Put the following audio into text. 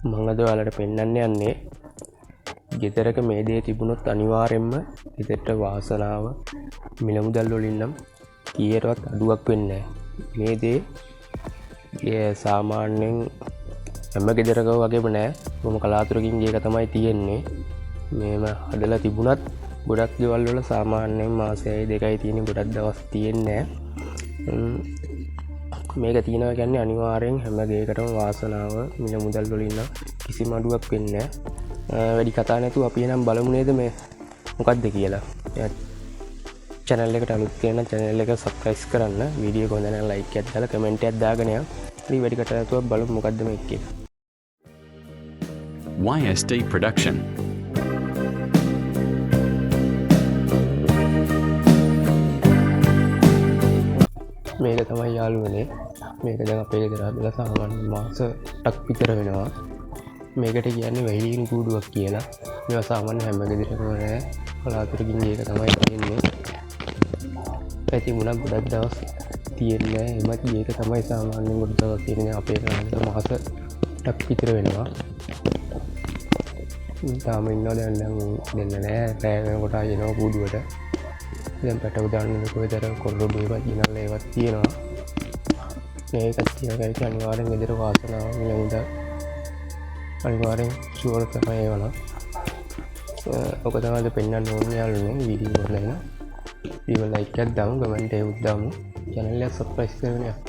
මම අද ඔයාලට පෙන්වන්න යන්නේ ගෙදරක මේ දේ තිබුණොත් අනිවාර්යෙන්ම ගෙදරට වාසනාව මිල මුදල් වලින් නම් කීයටවත් අඩුවක් වෙන්නේ නැහැ. මේ දේ සාමාන්‍යයෙන් හැම ගෙදරක වගේම නෑ. කොහොම කලාතුරකින් මේක තමයි තියෙන්නේ. මේව හදලා තිබුණත් ගොඩක් ගෙවල් වල සාමාන්‍යයෙන් මාසෙයි දෙකයි තියෙන ගොඩක් දවස් තියෙන්නේ නැහැ. මේක තියනවා කියන්නේ අනිවාර්යෙන් හැම දෙයකටම වාසනාව මිල මුදල් වලින් නම් කිසිම අඩුවක් වෙන්නේ නැහැ. වැඩි කතා නැතුව අපි එනම් බලමු නේද මේ මොකක්ද කියලා. channel එකට අලුත් කෙනා channel එක subscribe කරන්න, වීඩියෝ එක හොඳ නම් like එකක් දාලා comment එකක් දාගෙන යන්න. ඉතින් වැඩි කතා නැතුව බලමු මොකක්ද මේක කියලා. YSD Production. මේක තමයි යාළුවනේ. මේක දැන් අපේ ගෙදර හදලා සාමාන්‍ය මාස 8ක් විතර වෙනවා. මේකට කියන්නේ වැහිලින් කූඩුවක් කියලා. මේවා සාමාන්‍ය හැම ගෙදරකම නෑ. කලාතුරකින් මේක තමයි තියෙන්නේ. ඇති මුණක් ගොඩක් දවස් තියෙන්නේ. එමත් මේක තමයි සාමාන්‍යයෙන් ගොඩක් දවස් තියෙන්නේ අපේ ගෙදර මාස 8ක් විතර වෙනවා. තාම ඉන්නවා දැන් දෙන්න නෑ. රෑ වෙනකොට ආයෙනවා කූඩුවට. දැන් පැටව දාන්න කොහෙතර කොරඩු ඒවත් ගෙනල්ලා ඒවත් තියෙනවා. මේකත් තියෙනවා අනිවාර්යෙන් ගෙදර වාසනාව මිල මුදල් අනිවාර්යෙන් ෂුවර් තමයි ඒවනම්. ඔක තමයි පෙන්වන්න ඕනේ යාළුවනේ වීඩියෝ එක ගන්න. වීඩියෝ ලයික් එකක් දාමු, කමෙන්ට් එකක් දාමු, channel එක subscribe කරගන්න.